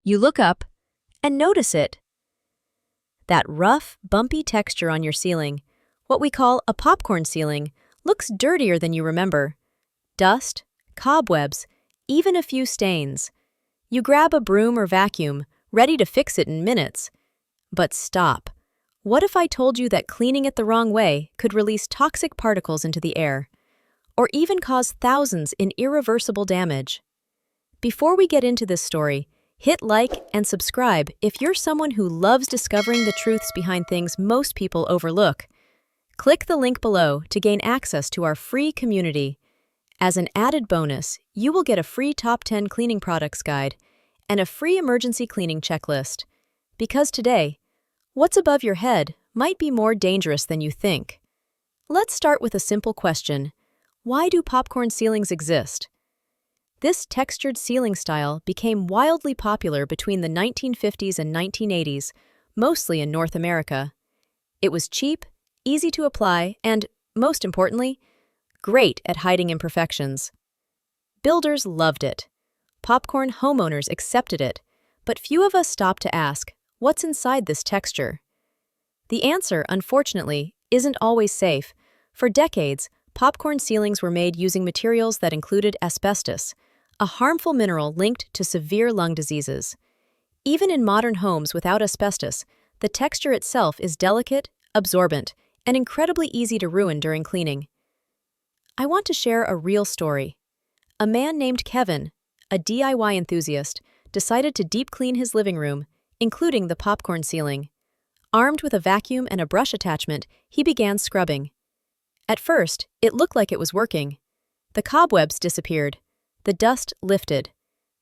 You look up and notice it. That rough, bumpy texture on your ceiling, what we call a popcorn ceiling, looks dirtier than you remember. Dust, cobwebs, even a few stains. You grab a broom or vacuum, ready to fix it in minutes. But stop. What if I told you that cleaning it the wrong way could release toxic particles into the air, or even cause thousands in irreversible damage? Before we get into this story, hit like and subscribe if you're someone who loves discovering the truths behind things most people overlook. Click the link below to gain access to our free community. As an added bonus, you will get a free top 10 cleaning products guide and a free emergency cleaning checklist. Because today, what's above your head might be more dangerous than you think. Let's start with a simple question. Why do popcorn ceilings exist? This textured ceiling style became wildly popular between the 1950s and 1980s, mostly in North America. It was cheap, easy to apply, and, most importantly, great at hiding imperfections. Builders loved it. Popcorn homeowners accepted it, but few of us stopped to ask, what's inside this texture? The answer, unfortunately, isn't always safe. For decades, popcorn ceilings were made using materials that included asbestos, a harmful mineral linked to severe lung diseases. Even in modern homes without asbestos, the texture itself is delicate, absorbent, and incredibly easy to ruin during cleaning. I want to share a real story. A man named Kevin, a DIY enthusiast, decided to deep clean his living room, including the popcorn ceiling. Armed with a vacuum and a brush attachment, he began scrubbing. At first, it looked like it was working. The cobwebs disappeared. The dust lifted.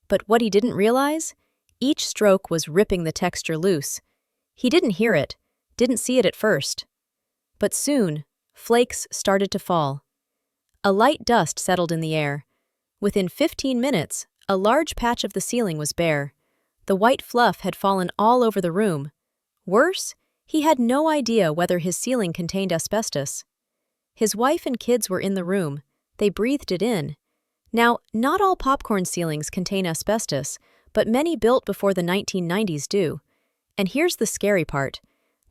But what he didn't realize? Each stroke was ripping the texture loose. He didn't hear it, didn't see it at first. But soon, flakes started to fall. A light dust settled in the air. Within 15 minutes, a large patch of the ceiling was bare. The white fluff had fallen all over the room. Worse, he had no idea whether his ceiling contained asbestos. His wife and kids were in the room. They breathed it in. Now, not all popcorn ceilings contain asbestos, but many built before the 1990s do. And here's the scary part.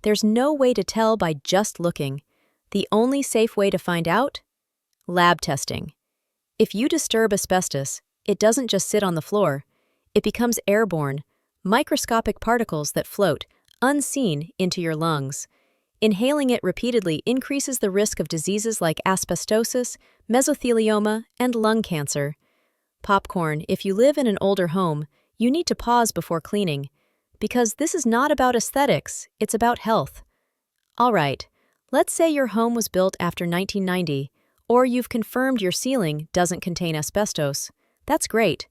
There's no way to tell by just looking. The only safe way to find out? Lab testing. If you disturb asbestos, it doesn't just sit on the floor. It becomes airborne, microscopic particles that float, unseen, into your lungs. Inhaling it repeatedly increases the risk of diseases like asbestosis, mesothelioma, and lung cancer. Popcorn, if you live in an older home, you need to pause before cleaning, because this is not about aesthetics, it's about health. All right, let's say your home was built after 1990, or you've confirmed your ceiling doesn't contain asbestos. That's great.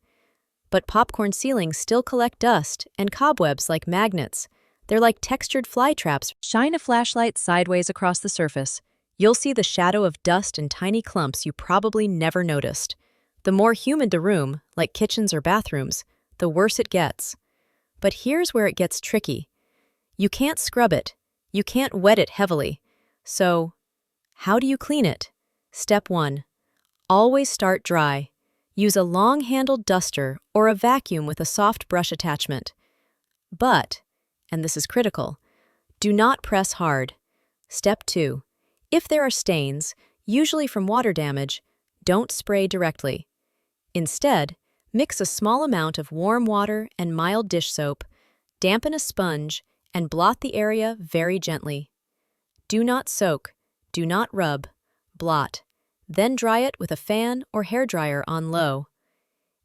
But popcorn ceilings still collect dust and cobwebs like magnets. They're like textured fly traps. Shine a flashlight sideways across the surface. You'll see the shadow of dust and tiny clumps you probably never noticed. The more humid the room, like kitchens or bathrooms, the worse it gets. But here's where it gets tricky. You can't scrub it. You can't wet it heavily. So, how do you clean it? Step 1. Always start dry. Use a long-handled duster or a vacuum with a soft brush attachment. But, and this is critical, do not press hard. Step 2. If there are stains, usually from water damage, don't spray directly. Instead, mix a small amount of warm water and mild dish soap, dampen a sponge, and blot the area very gently. Do not soak, do not rub, blot. Then dry it with a fan or hairdryer on low.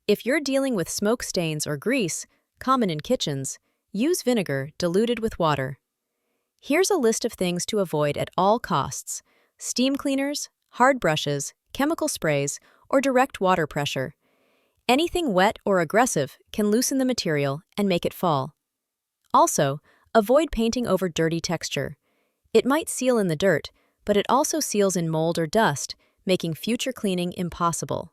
If you're dealing with smoke stains or grease, common in kitchens, use vinegar diluted with water. Here's a list of things to avoid at all costs: steam cleaners, hard brushes, chemical sprays, or direct water pressure. Anything wet or aggressive can loosen the material and make it fall. Also, avoid painting over dirty texture. It might seal in the dirt, but it also seals in mold or dust, making future cleaning impossible.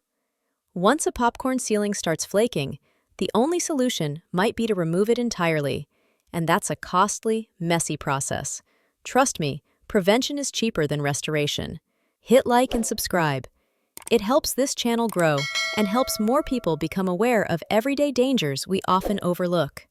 Once a popcorn ceiling starts flaking, the only solution might be to remove it entirely, and that's a costly, messy process. Trust me, prevention is cheaper than restoration. Hit like and subscribe. It helps this channel grow and helps more people become aware of everyday dangers we often overlook.